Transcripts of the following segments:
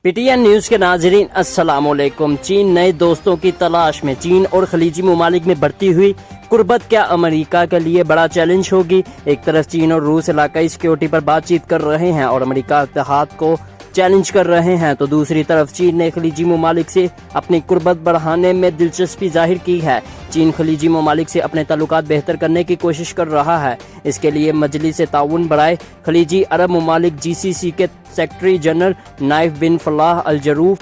P T N news کے ناظرین السلام علیکم۔ چین نئے دوستوں کی تلاش میں، چین اور خلیجی ممالک میں بڑھتی ہوئی قربت کیا امریکہ کے لیے بڑا چیلنج ہوگی؟ ایک طرف چین اور روس علاقائی سیکیورٹی پر بات چیت کر رہے ہیں اور امریکہ اتحاد کو چیلنج کر رہے ہیں، تو دوسری طرف چین نے خلیجی ممالک سے اپنی قربت بڑھانے میں دلچسپی ظاہر کی ہے۔ چین خلیجی ممالک سے اپنے تعلقات بہتر کرنے کی کوشش کر رہا ہے۔ اس کے لیے مجلس تعاون برائے خلیجی عرب ممالک GCC کے سیکرٹری جنرل نائف بن فلاح الجروف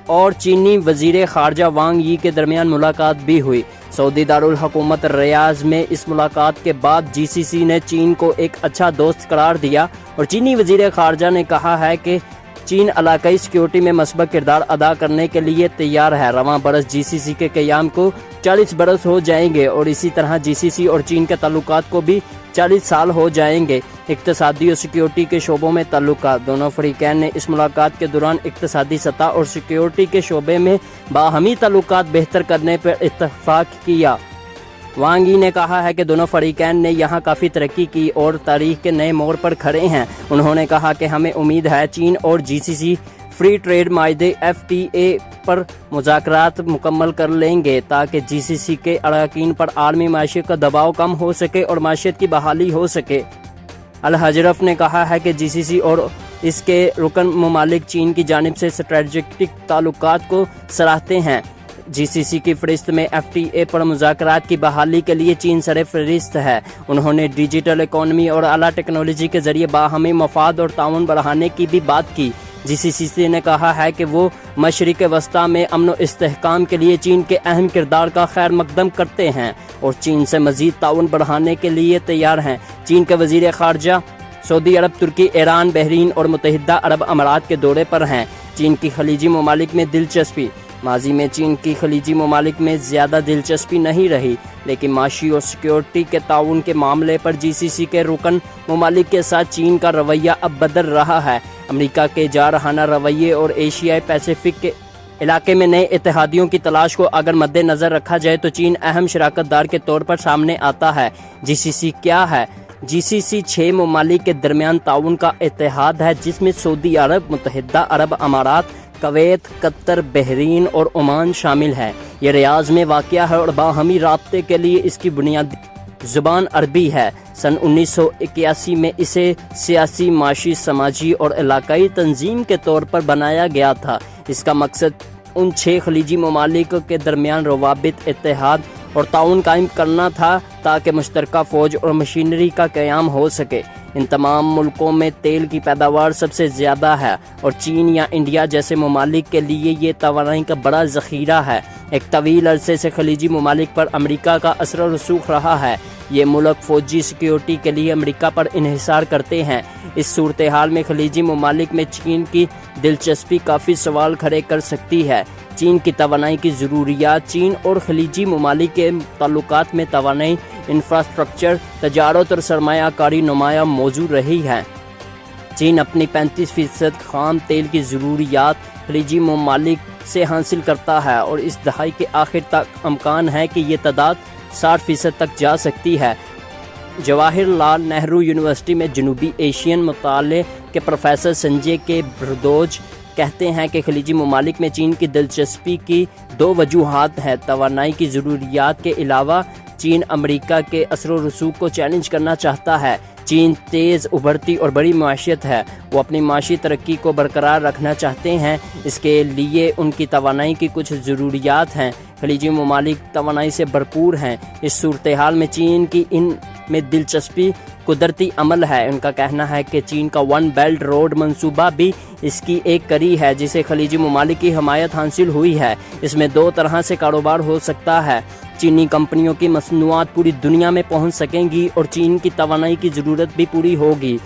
اور چینی وزیر خارجہ وانگ یی کے درمیان ملاقات بھی ہوئی۔ سعودی دارالحکومت ریاض میں اس ملاقات کے بعد GCC نے چین کو ایک اچھا دوست قرار دیا اور چینی وزیر خارجہ نے کہا ہے کہ چین علاقائی سیکیورٹی میں مثبت کردار ادا کرنے کے لیے تیار ہے۔ رواں برس GCC کے قیام کو 40 برس ہو جائیں گے اور اسی طرح GCC اور چین کے تعلقات کو بھی 40 سال ہو جائیں گے۔ اقتصادی اور سیکیورٹی کے شعبوں میں تعلقات، دونوں فریقین نے اس ملاقات کے دوران اقتصادی سطح اور سیکیورٹی کے شعبے میں باہمی تعلقات بہتر کرنے پر اتفاق کیا۔ وانگ یی نے کہا ہے کہ دونوں فریقین نے یہاں کافی ترقی کی اور تاریخ کے نئے موڑ پر کھڑے ہیں۔ انہوں نے کہا کہ ہمیں امید ہے چین اور GCC فری ٹریڈ معاہدے FTA پر مذاکرات مکمل کر لیں گے تاکہ GCC کے اراکین پر عالمی معیشت کا دباؤ کم ہو سکے اور معیشت کی بحالی ہو سکے۔ الحجرف نے کہا ہے کہ GCC اور اس کے رکن ممالک چین کی جانب سے اسٹریٹجک تعلقات کو سراہتے ہیں۔ GCC کی فہرست میں FTA پر مذاکرات کی بحالی کے لیے چین سر فہرست ہے۔ انہوں نے ڈیجیٹل اکانومی اور اعلیٰ ٹیکنالوجی کے ذریعے باہمی مفاد اور تعاون بڑھانے کی بھی بات کی۔ GCC نے کہا ہے کہ وہ مشرق وسطیٰ میں امن و استحکام کے لیے چین کے اہم کردار کا خیر مقدم کرتے ہیں اور چین سے مزید تعاون بڑھانے کے لیے تیار ہیں۔ چین کے وزیر خارجہ سعودی عرب، ترکی، ایران، بحرین اور متحدہ عرب امارات کے دورے پر ہیں۔ چین کی خلیجی ممالک میں دلچسپی۔ ماضی میں چین کی خلیجی ممالک میں زیادہ دلچسپی نہیں رہی، لیکن معاشی اور سیکیورٹی کے تعاون کے معاملے پر GCC کے رکن ممالک کے ساتھ چین کا رویہ اب بدل رہا ہے۔ امریکہ کے جارحانہ رویے اور ایشیائی پیسیفک کے علاقے میں نئے اتحادیوں کی تلاش کو اگر مد نظر رکھا جائے تو چین اہم شراکت دار کے طور پر سامنے آتا ہے۔ GCC کیا ہے؟ GCC 6 ممالک کے درمیان تعاون کا اتحاد ہے جس میں سعودی عرب، متحدہ عرب امارات، کویت، قطر، بحرین اور عمان شامل ہے۔ یہ ریاض میں واقع ہے اور باہمی رابطے کے لیے اس کی بنیادی زبان عربی ہے۔ سن 1981 میں اسے سیاسی، معاشی، سماجی اور علاقائی تنظیم کے طور پر بنایا گیا تھا۔ اس کا مقصد ان 6 خلیجی ممالک کے درمیان روابط، اتحاد اور تعاون قائم کرنا تھا تاکہ مشترکہ فوج اور مشینری کا قیام ہو سکے۔ ان تمام ملکوں میں تیل کی پیداوار سب سے زیادہ ہے اور چین یا انڈیا جیسے ممالک کے لیے یہ توانائی کا بڑا ذخیرہ ہے۔ ایک طویل عرصے سے خلیجی ممالک پر امریکہ کا اثر و رسوخ رہا ہے۔ یہ ملک فوجی سیکیورٹی کے لیے امریکہ پر انحصار کرتے ہیں۔ اس صورتحال میں خلیجی ممالک میں چین کی دلچسپی کافی سوال کھڑے کر سکتی ہے۔ چین کی توانائی کی ضروریات۔ چین اور خلیجی ممالک کے تعلقات میں توانائی، انفراسٹرکچر، تجارت اور سرمایہ کاری نمایاں موضوع رہی ہے۔ چین اپنی 35% خام تیل کی ضروریات خلیجی ممالک سے حاصل کرتا ہے اور اس دہائی کے آخر تک امکان ہے کہ یہ تعداد 60% تک جا سکتی ہے۔ جواہر لال نہرو یونیورسٹی میں جنوبی ایشین مطالعے کے پروفیسر سنجے کے بھردوج کہتے ہیں کہ خلیجی ممالک میں چین کی دلچسپی کی 2 وجوہات ہیں۔ توانائی کی ضروریات کے علاوہ چین امریکہ کے اثر و رسوخ کو چیلنج کرنا چاہتا ہے۔ چین تیز ابھرتی اور بڑی معیشت ہے۔ وہ اپنی معاشی ترقی کو برقرار رکھنا چاہتے ہیں۔ اس کے لیے ان کی توانائی کی کچھ ضروریات ہیں۔ خلیجی ممالک توانائی سے بھرپور ہیں۔ اس صورتحال میں چین کی ان میں دلچسپی قدرتی عمل ہے۔ ان کا کہنا ہے کہ چین کا ون بیلٹ روڈ منصوبہ بھی اس کی ایک کڑی ہے جسے خلیجی ممالک کی حمایت حاصل ہوئی ہے۔ اس میں 2 طرح سے کاروبار ہو سکتا ہے۔ چینی کمپنیوں کی مصنوعات پوری دنیا میں پہنچ سکیں گی اور چین کی توانائی کی ضرورت بھی پوری ہوگی۔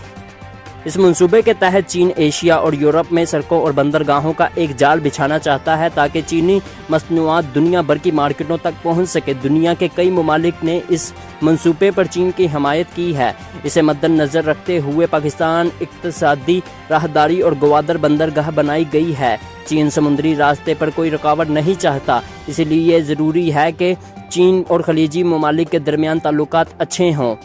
اس منصوبے کے تحت چین ایشیا اور یورپ میں سڑکوں اور بندرگاہوں کا ایک جال بچھانا چاہتا ہے تاکہ چینی مصنوعات دنیا بھر کی مارکیٹوں تک پہنچ سکے۔ دنیا کے کئی ممالک نے اس منصوبے پر چین کی حمایت کی ہے۔ اسے مد نظر رکھتے ہوئے پاکستان اقتصادی راہداری اور گوادر بندرگاہ بنائی گئی ہے۔ چین سمندری راستے پر کوئی رکاوٹ نہیں چاہتا، اس لیے ضروری ہے کہ چین اور خلیجی ممالک کے درمیان تعلقات اچھے ہوں۔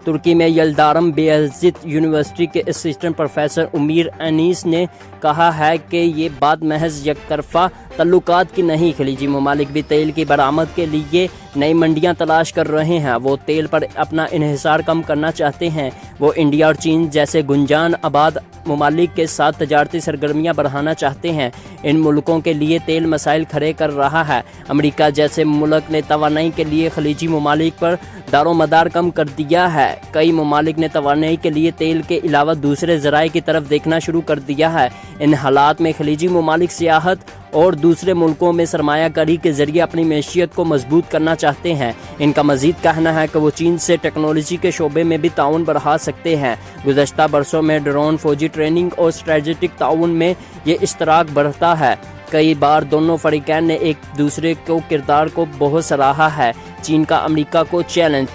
ترکی میں یلدارم بیازیت یونیورسٹی کے اسسٹنٹ پروفیسر امیر انیس نے کہا ہے کہ یہ بات محض یک طرفہ تعلقات کی نہیں، خلیجی ممالک بھی تیل کی برآمد کے لیے نئی منڈیاں تلاش کر رہے ہیں۔ وہ تیل پر اپنا انحصار کم کرنا چاہتے ہیں۔ وہ انڈیا اور چین جیسے گنجان آباد ممالک کے ساتھ تجارتی سرگرمیاں بڑھانا چاہتے ہیں۔ ان ملکوں کے لیے تیل مسائل کھڑے کر رہا ہے۔ امریکہ جیسے ملک نے توانائی کے لیے خلیجی ممالک پر دار و مدار کم کر دیا ہے۔ کئی ممالک نے توانائی کے لیے تیل کے علاوہ دوسرے ذرائع کی طرف دیکھنا شروع کر دیا ہے۔ ان حالات میں خلیجی ممالک سیاحت اور دوسرے ملکوں میں سرمایہ کاری کے ذریعے اپنی معیشت کو مضبوط کرنا چاہتے ہیں۔ ان کا مزید کہنا ہے کہ وہ چین سے ٹیکنالوجی کے شعبے میں بھی تعاون بڑھا سکتے ہیں۔ گزشتہ برسوں میں ڈرون، فوجی ٹریننگ اور اسٹریٹجک تعاون میں یہ اشتراک بڑھتا ہے۔ کئی بار دونوں فریقین نے ایک دوسرے کو کردار کو بہت سراہا ہے۔ چین کا امریکہ کو چیلنج،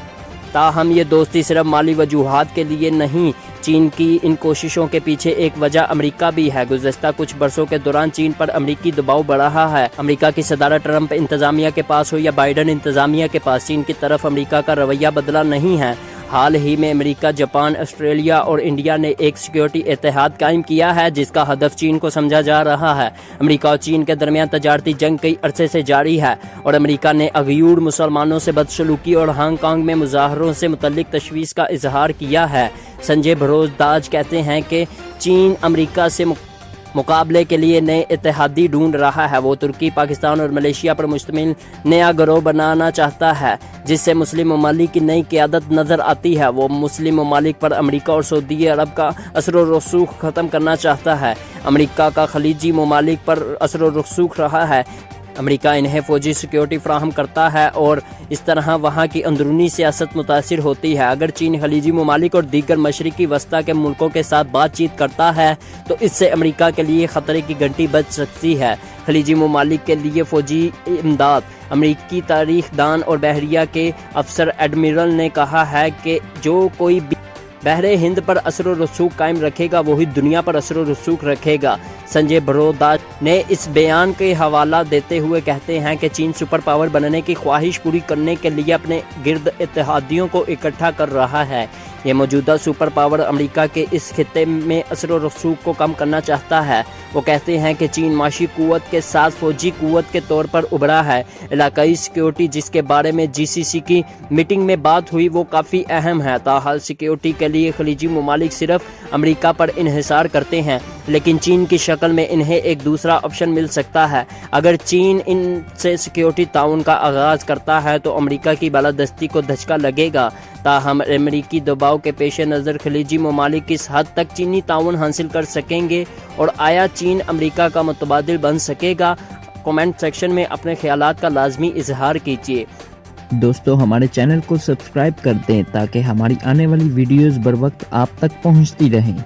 تاہم یہ دوستی صرف مالی وجوہات کے لیے نہیں، چین کی ان کوششوں کے پیچھے ایک وجہ امریکہ بھی ہے۔ گزشتہ کچھ برسوں کے دوران چین پر امریکی دباؤ بڑھ رہا ہے۔ امریکہ کی صدارت ٹرمپ انتظامیہ کے پاس ہو یا بائیڈن انتظامیہ کے پاس، چین کی طرف امریکہ کا رویہ بدلا نہیں ہے۔ حال ہی میں امریکہ، جاپان، آسٹریلیا اور انڈیا نے ایک سیکیورٹی اتحاد قائم کیا ہے جس کا ہدف چین کو سمجھا جا رہا ہے۔ امریکہ اور چین کے درمیان تجارتی جنگ کئی عرصے سے جاری ہے اور امریکہ نے اغیور مسلمانوں سے بدسلوکی اور ہانگ کانگ میں مظاہروں سے متعلق تشویش کا اظہار کیا ہے۔ سنجے بھردواج کہتے ہیں کہ چین امریکہ سے مقابلے کے لیے نئے اتحادی ڈھونڈ رہا ہے۔ وہ ترکی، پاکستان اور ملیشیا پر مشتمل نیا گروہ بنانا چاہتا ہے جس سے مسلم ممالک کی نئی قیادت نظر آتی ہے۔ وہ مسلم ممالک پر امریکہ اور سعودی عرب کا اثر و رسوخ ختم کرنا چاہتا ہے۔ امریکہ کا خلیجی ممالک پر اثر و رسوخ رہا ہے۔ امریکہ انہیں فوجی سیکیورٹی فراہم کرتا ہے اور اس طرح وہاں کی اندرونی سیاست متاثر ہوتی ہے۔ اگر چین خلیجی ممالک اور دیگر مشرقی وسطی کے ملکوں کے ساتھ بات چیت کرتا ہے تو اس سے امریکہ کے لیے خطرے کی گھنٹی بج سکتی ہے۔ خلیجی ممالک کے لیے فوجی امداد، امریکی تاریخ دان اور بحریہ کے افسر ایڈمرل نے کہا ہے کہ جو کوئی بحر ہند پر اثر و رسوخ قائم رکھے گا وہی دنیا پر اثر و رسوخ رکھے گا۔ سنجے بھردواج نے اس بیان کے حوالہ دیتے ہوئے کہتے ہیں کہ چین سپر پاور بننے کی خواہش پوری کرنے کے لیے اپنے گرد اتحادیوں کو اکٹھا کر رہا ہے۔ یہ موجودہ سپر پاور امریکہ کے اس خطے میں اثر و رسوخ کو کم کرنا چاہتا ہے۔ وہ کہتے ہیں کہ چین معاشی قوت کے ساتھ فوجی قوت کے طور پر ابھرا ہے۔ علاقائی سیکیورٹی جس کے بارے میں GCC کی میٹنگ میں بات ہوئی وہ کافی اہم ہے۔ تاحال سیکیورٹی کے لیے خلیجی ممالک صرف امریکہ پر انحصار کرتے ہیں لیکن چین کی شکل میں انہیں ایک دوسرا آپشن مل سکتا ہے۔ اگر چین ان سے سیکیورٹی تعاون کا آغاز کرتا ہے تو امریکہ کی بالادستی کو دھچکا لگے گا۔ تاہم امریکی دباؤ کے پیش نظر خلیجی ممالک کس حد تک چینی تعاون حاصل کر سکیں گے اور آیا چین امریکہ کا متبادل بن سکے گا؟ کمنٹ سیکشن میں اپنے خیالات کا لازمی اظہار کیجیے۔ دوستو ہمارے چینل کو سبسکرائب کر دیں تاکہ ہماری آنے والی ویڈیوز بر وقت آپ تک پہنچتی رہیں۔